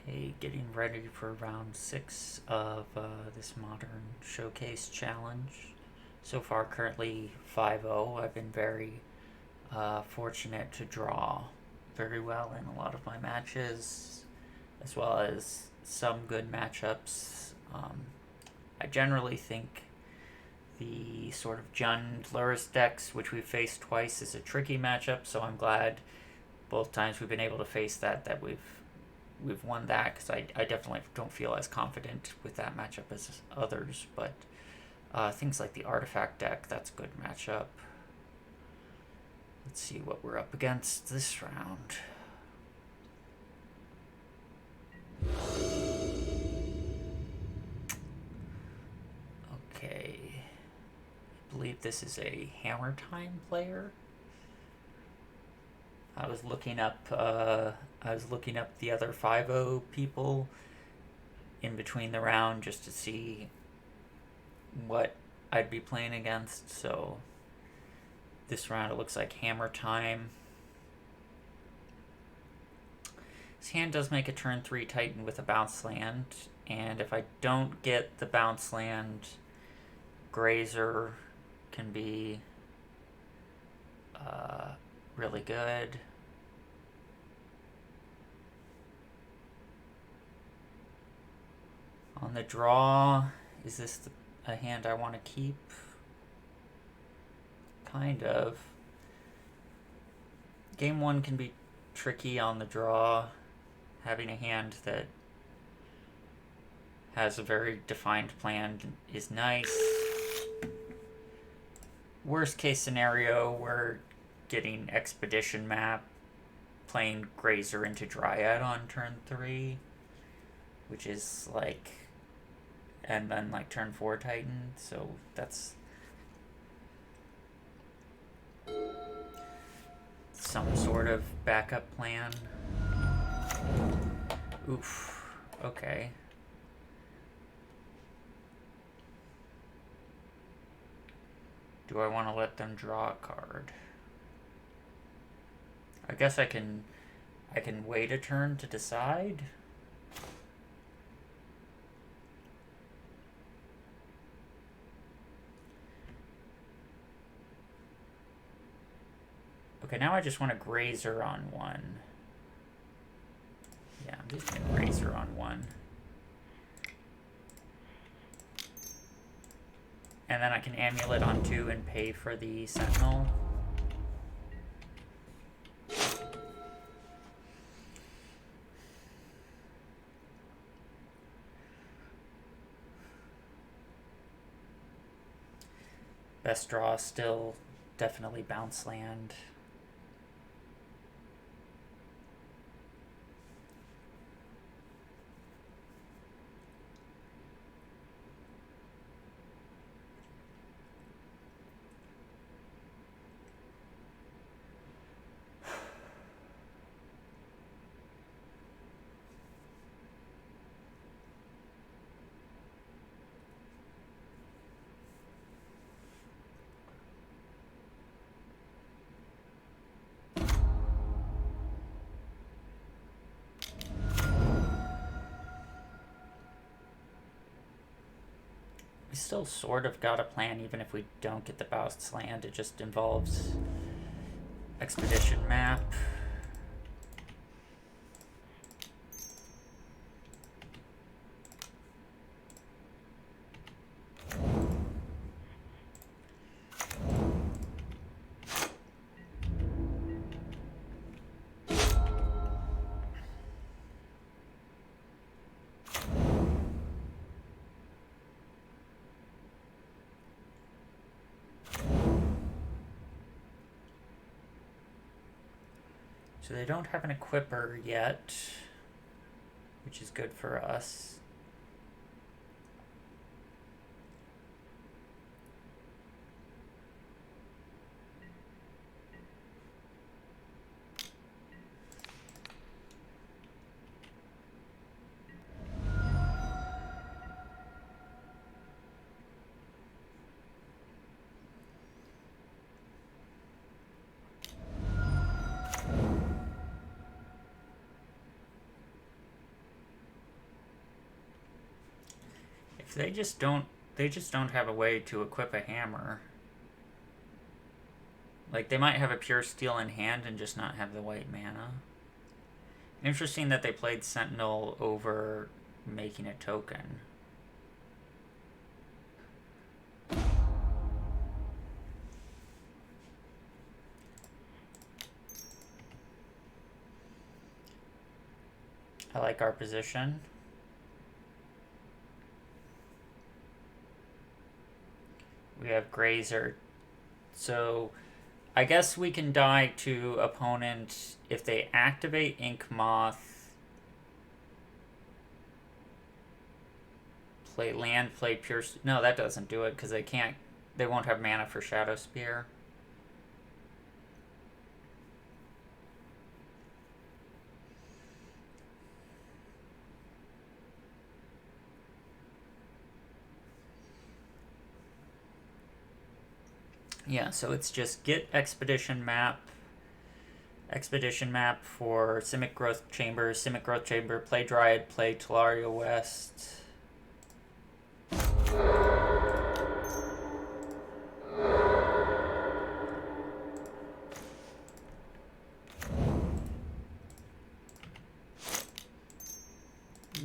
Okay, getting ready for round 6 of this Modern Showcase Challenge. So far, currently 5-0. I've been very fortunate to draw very well in a lot of my matches, as well as some good matchups. I generally think the sort of Jund Luris decks, which we've faced twice, is a tricky matchup, so I'm glad both times we've been able to face that we've won that, because I definitely don't feel as confident with that matchup as others. But things like the Artifact deck, that's a good matchup. Let's see what we're up against this round. Okay, I believe this is a Hammertime player. I was looking up the other 5-0 people in between the round just to see what I'd be playing against. So this round it looks like Hammertime. His hand does make a turn 3 Titan with a bounce land, and if I don't get the bounce land, Grazer can be really good. On the draw, is this a hand I want to keep? Kind of. Game 1 can be tricky on the draw. Having a hand that has a very defined plan is nice. Worst case scenario, we're getting Expedition Map, playing Grazer into Dryad on turn 3, which is like, and then like turn 4 Titan, so that's some sort of backup plan. Oof, okay. Do I want to let them draw a card? I guess I can wait a turn to decide. Okay, now I just want a Grazer on 1. Yeah, I'm just going to Grazer on 1. And then I can Amulet on 2 and pay for the Sentinel. Best draw still definitely bounce land. We still sort of got a plan, even if we don't get the bounce land. It just involves Expedition Map. So they don't have an equipper yet, which is good for us. They just don't. They just don't have a way to equip a hammer. Like, they might have a pure steel in hand and just not have the white mana. Interesting that they played Sentinel over making a token. I like our position. We have Grazer. So I guess we can die to opponent if they activate Ink Moth, play land, play pure. No, that doesn't do it because they can't. They won't have mana for Shadow Spear. Yeah, so it's just get Expedition Map for Simic Growth Chamber, play Dryad, play Talaria West.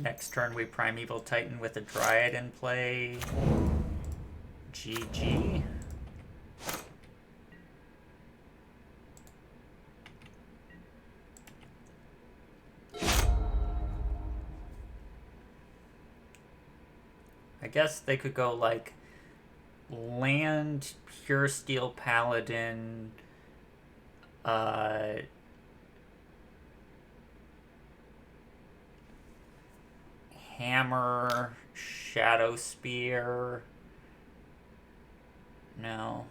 Next turn we Primeval Titan with a Dryad in play. GG. I guess they could go like land, Pure Steel Paladin, Hammer, Shadow Spear. No.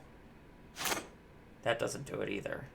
That doesn't do it either.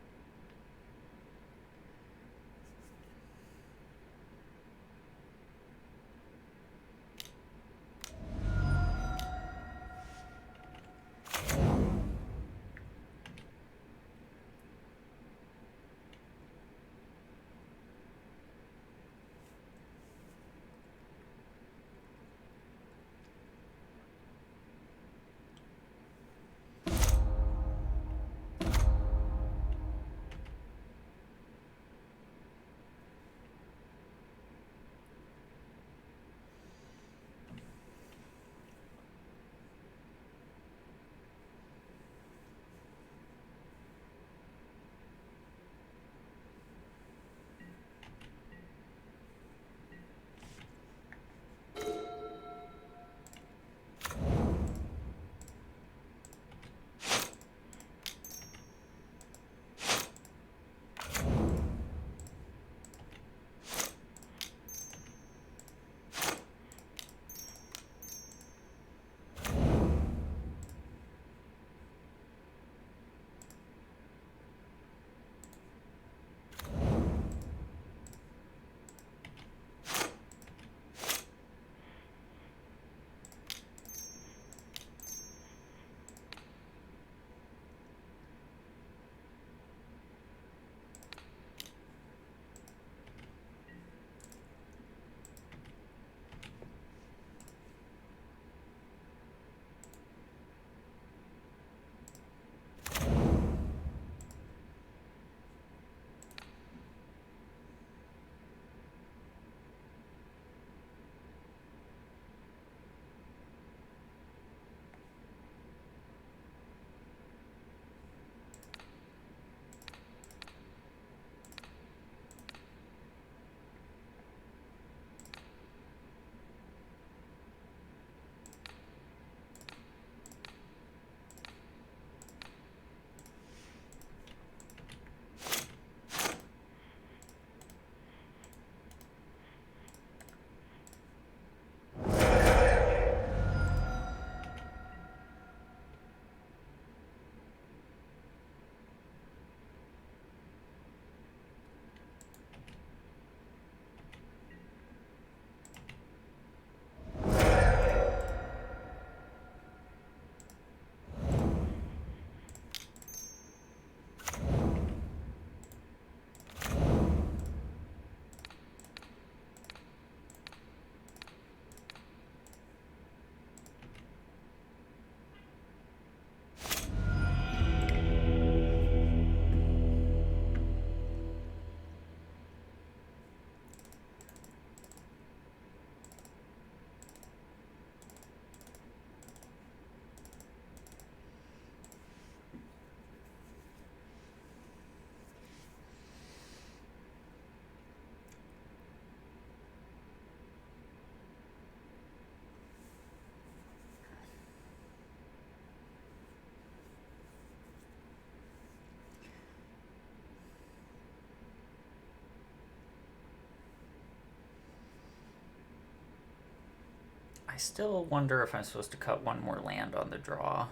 I still wonder if I'm supposed to cut one more land on the draw.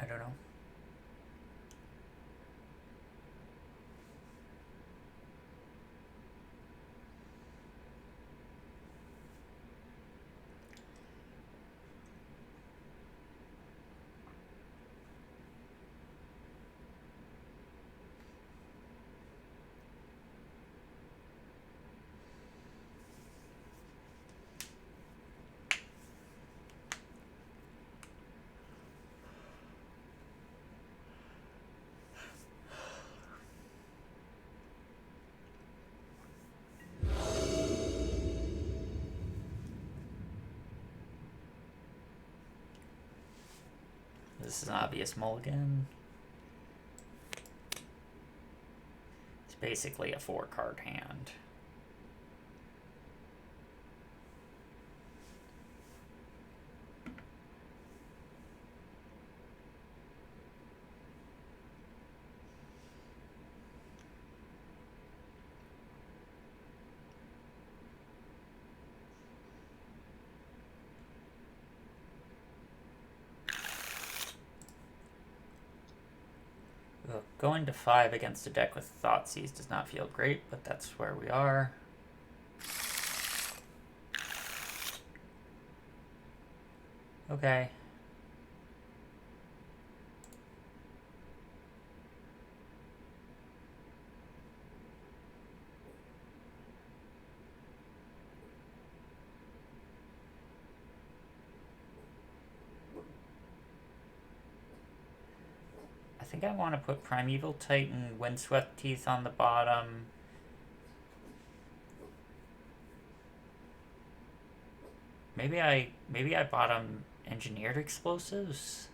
I don't know. This is an obvious mulligan. It's basically a 4-card hand. Going to 5 against a deck with Thoughtseize does not feel great, but that's where we are. Okay. I think I want to put Primeval Titan, Windswept Teeth on the bottom. Maybe I bottom Engineered Explosives.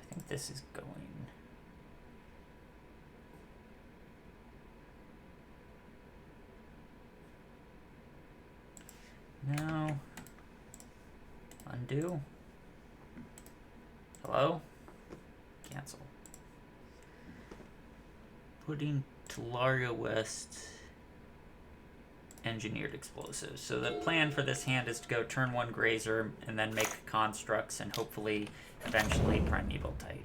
I think this is going. No. Undo. Hello? Cancel. Putting Talaria West Engineered Explosives. So the plan for this hand is to go turn 1 Grazer and then make constructs and hopefully eventually Primeval Titan.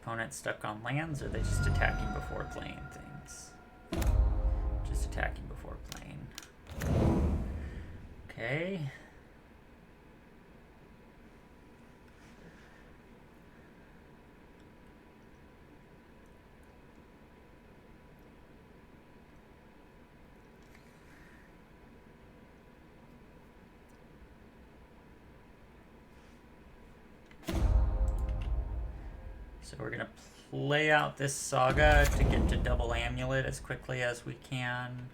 Opponent stuck on lands, or are they just attacking before playing things? Just attacking before playing. Okay. So we're going to play out this Saga to get to double Amulet as quickly as we can.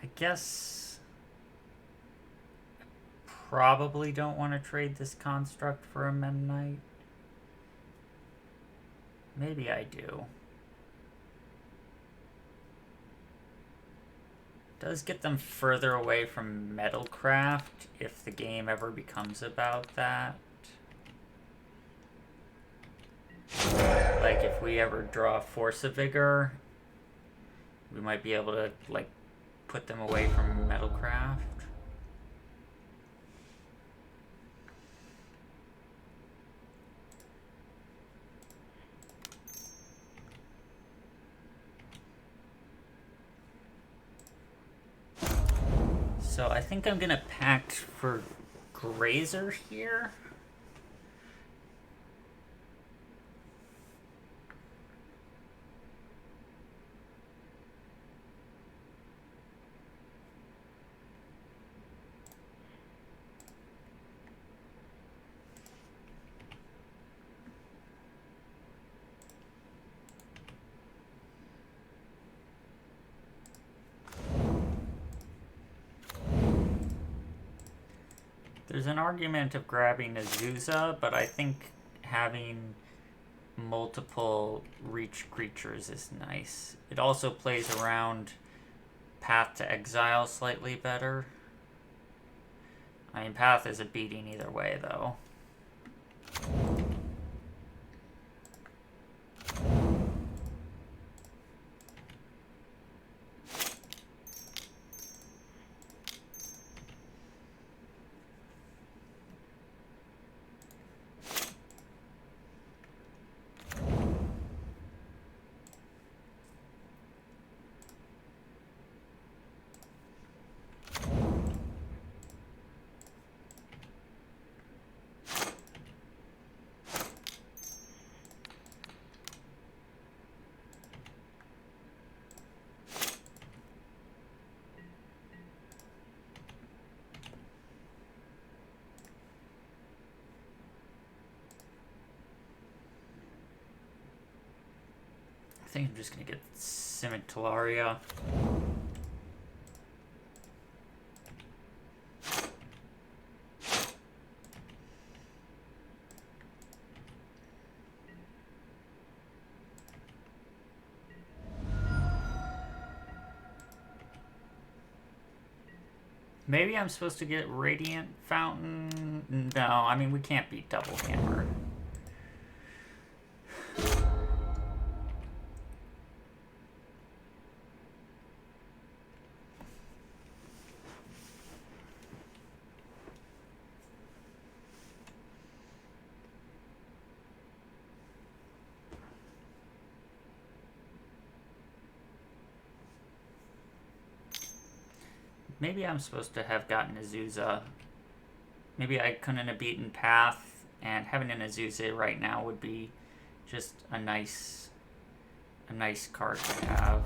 I guess I probably don't want to trade this construct for a Memnite. Maybe I do. Does get them further away from Metalcraft if the game ever becomes about that. Like if we ever draw Force of Vigor, we might be able to like put them away from Metalcraft. So I think I'm gonna pact for Grazer here. There's an argument of grabbing Azusa, but I think having multiple reach creatures is nice. It also plays around Path to Exile slightly better. I mean, Path is a beating either way, though. I think I'm just gonna get Simic Talaria. Maybe I'm supposed to get Radiant Fountain? No, I mean, we can't beat Double Hammer. Maybe I'm supposed to have gotten Azusa. Maybe I couldn't have beaten Path, and having an Azusa right now would be just a nice card to have.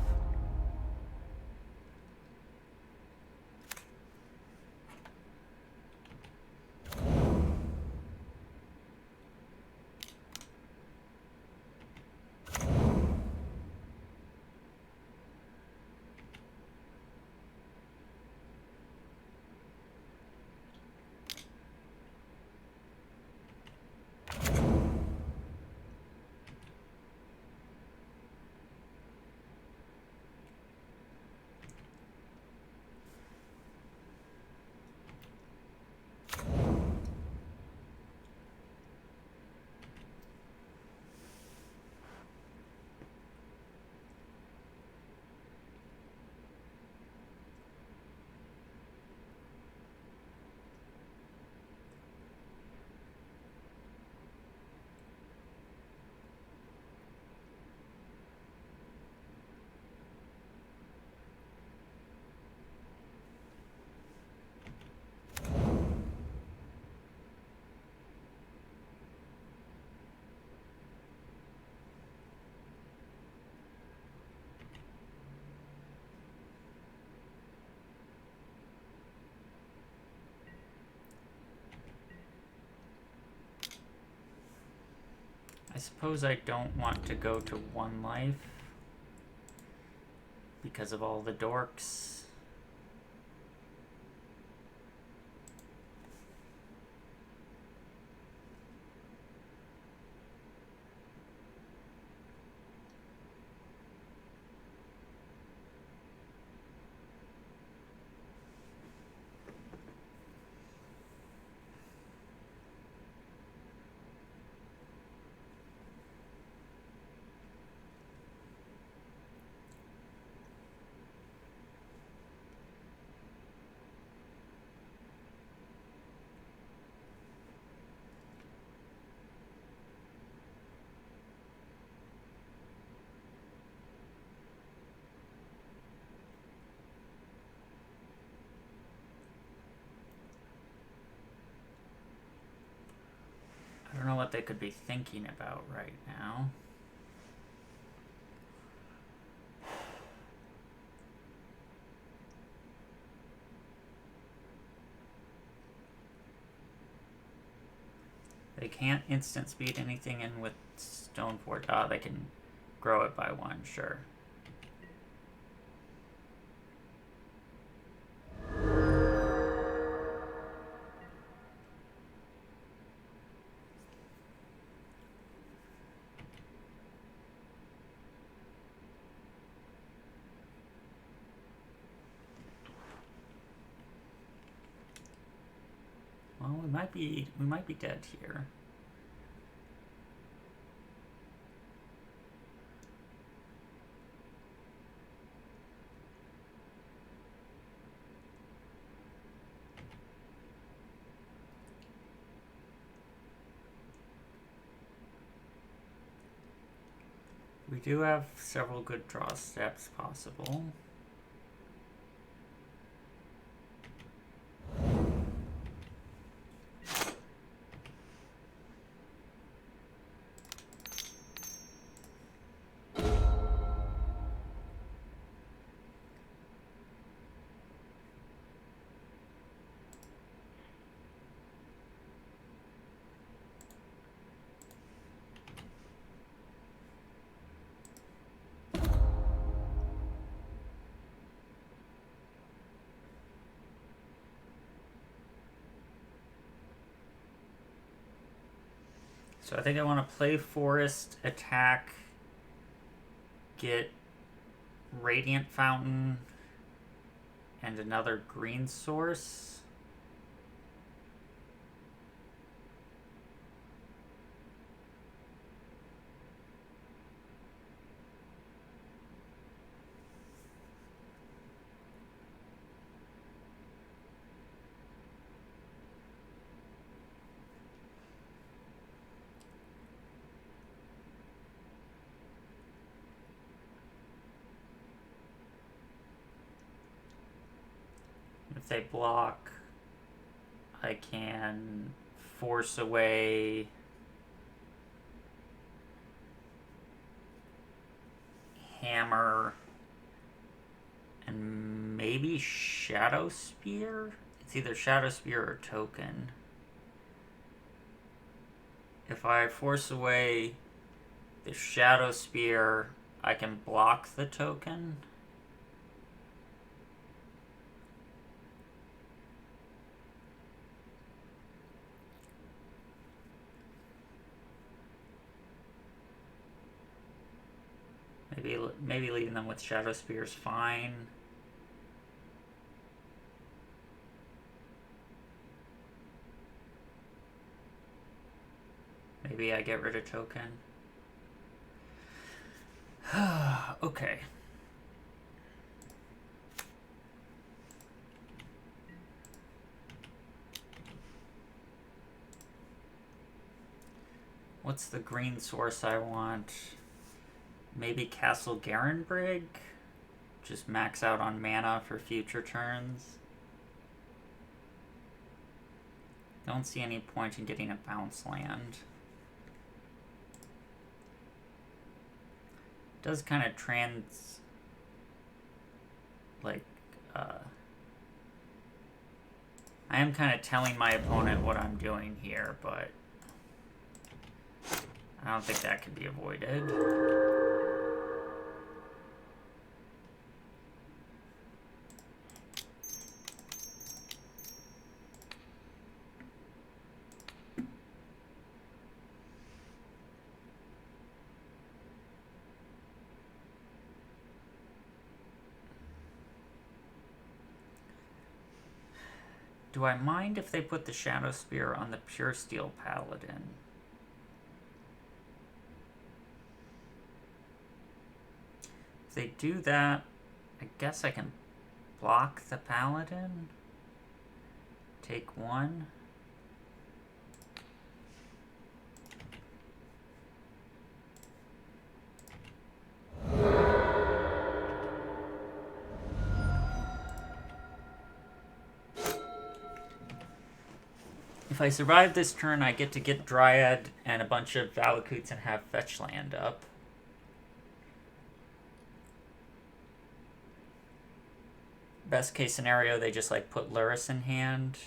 I suppose I don't want to go to 1 life because of all the dorks. what they could be thinking about right now. They can't instant speed anything in with Stoneforge. Ah, they can grow it by 1, sure. Well, we might be dead here. We do have several good draw steps possible. So I think I want to play Forest, attack, get Radiant Fountain, and another green source. If they block, I can force away Hammer and maybe Shadow Spear? It's either Shadow Spear or Token. If I force away the Shadow Spear, I can block the token. Maybe leaving them with Shadow Spear is fine. Maybe I get rid of token. Okay. What's the green source I want? Maybe Castle Garenbrig? Just max out on mana for future turns. Don't see any point in getting a bounce land. Does kind of I am kind of telling my opponent what I'm doing here, but I don't think that can be avoided. Do I mind if they put the Shadow Spear on the Pure Steel Paladin? If they do that, I guess I can block the Paladin. Take 1. If I survive this turn, I get to get Dryad and a bunch of Valakutes and have fetch land up. Best case scenario, they just like put Luris in hand.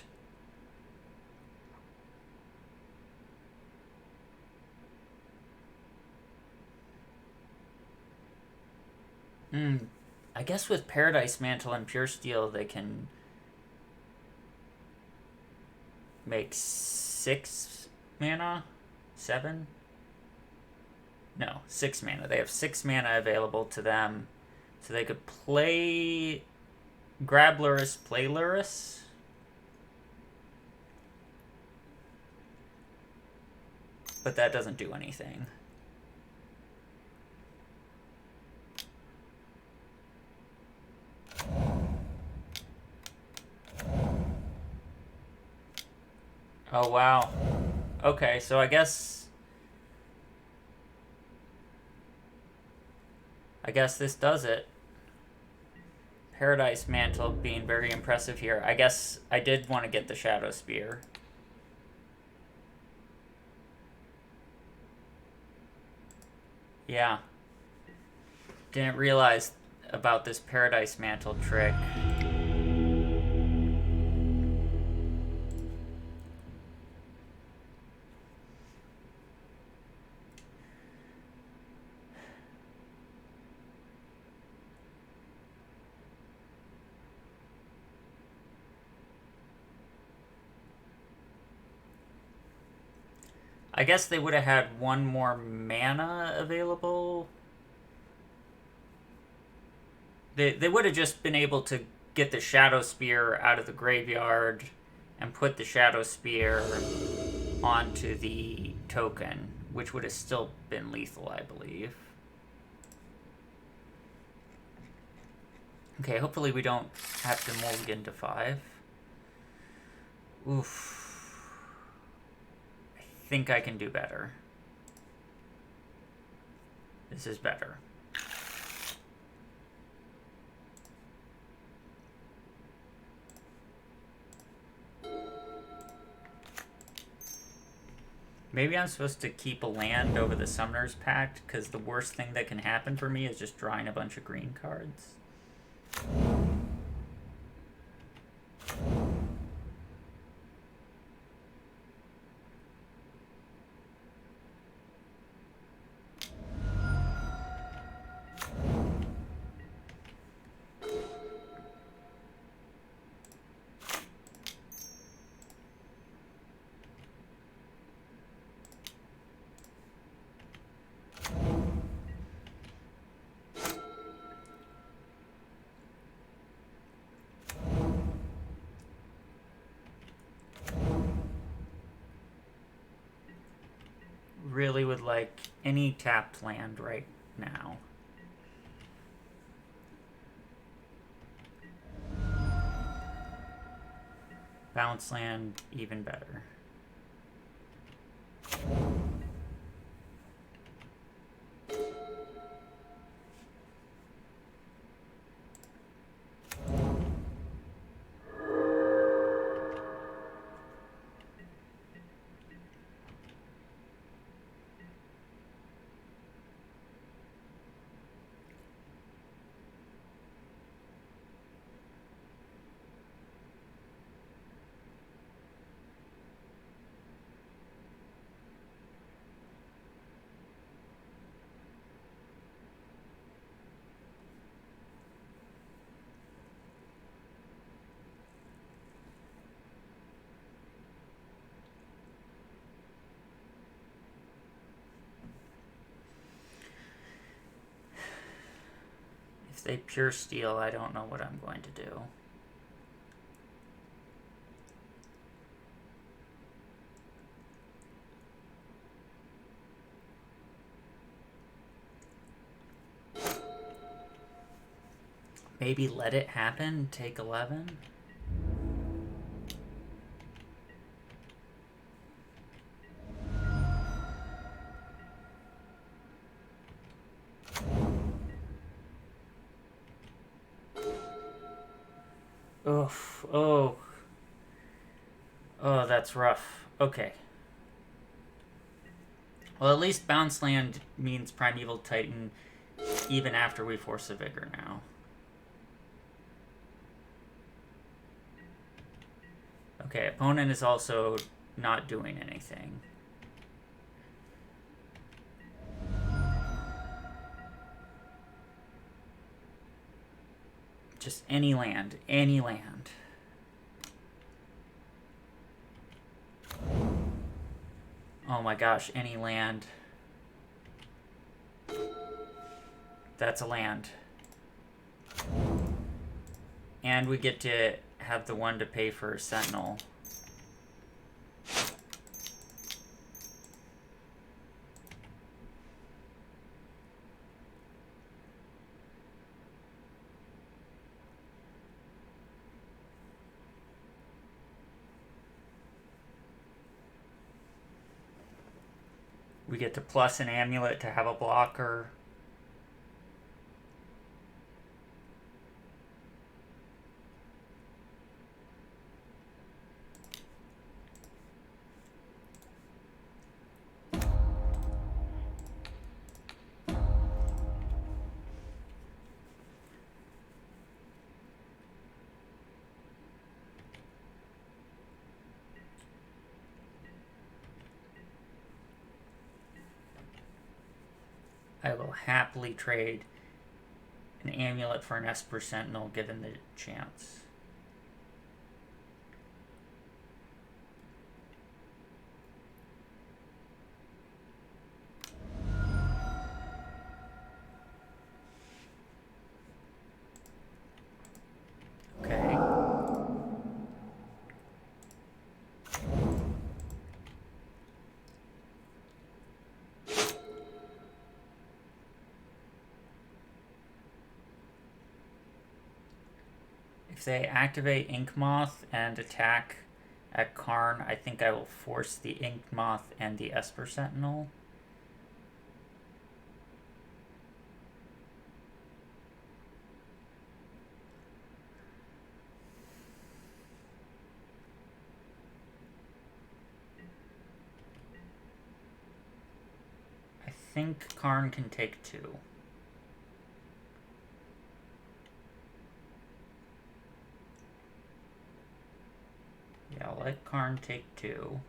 I guess with Paradise Mantle and Pure Steel, they can make 6 mana? 7? No, 6 mana. They have 6 mana available to them. So they could play... grab Luris, play Luris. But that doesn't do anything. Oh, wow. Okay, so I guess this does it. Paradise Mantle being very impressive here. I guess I did want to get the Shadow Spear. Yeah. Didn't realize about this Paradise Mantle trick. I guess they would have had one more mana available. They would have just been able to get the Shadow Spear out of the graveyard and put the Shadow Spear onto the token, which would have still been lethal, I believe. Okay, hopefully we don't have to mulligan to 5. Oof. I think I can do better. This is better. Maybe I'm supposed to keep a land over the Summoner's Pact, because the worst thing that can happen for me is just drawing a bunch of green cards. Really would like any tapped land right now. Bounce land, even better. If they pure steal, I don't know what I'm going to do. Maybe let it happen, take 11? Oof, oh. Oh, that's rough. Okay. Well, at least bounce land means Primeval Titan even after we force a Vigor now. Okay, opponent is also not doing anything. Just any land. Any land. Oh my gosh, any land. That's a land. And we get to have the one to pay for Sentinel. We get to plus an amulet to have a blocker. I will happily trade an amulet for an Esper Sentinel given the chance. Okay. If they activate Ink Moth and attack at Karn, I think I will force the Ink Moth and the Esper Sentinel. I think Karn can take 2. Yeah, I'll let Karn take 2.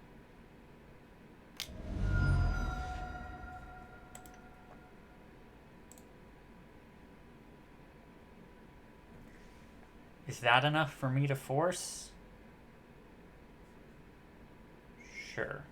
Is that enough for me to force? Sure.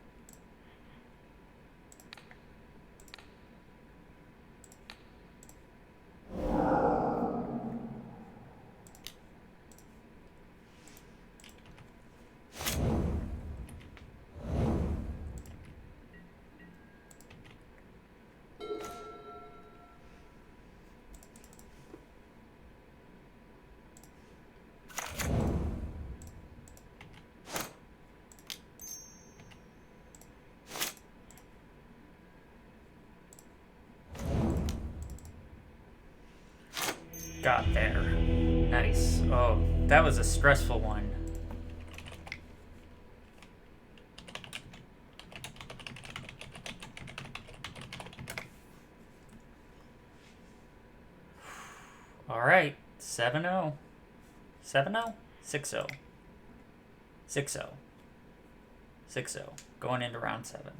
Got there. Nice. Oh, that was a stressful one. Alright, 7-0. 7-0? 6-0. 6-0. 6-0. Going into round 7.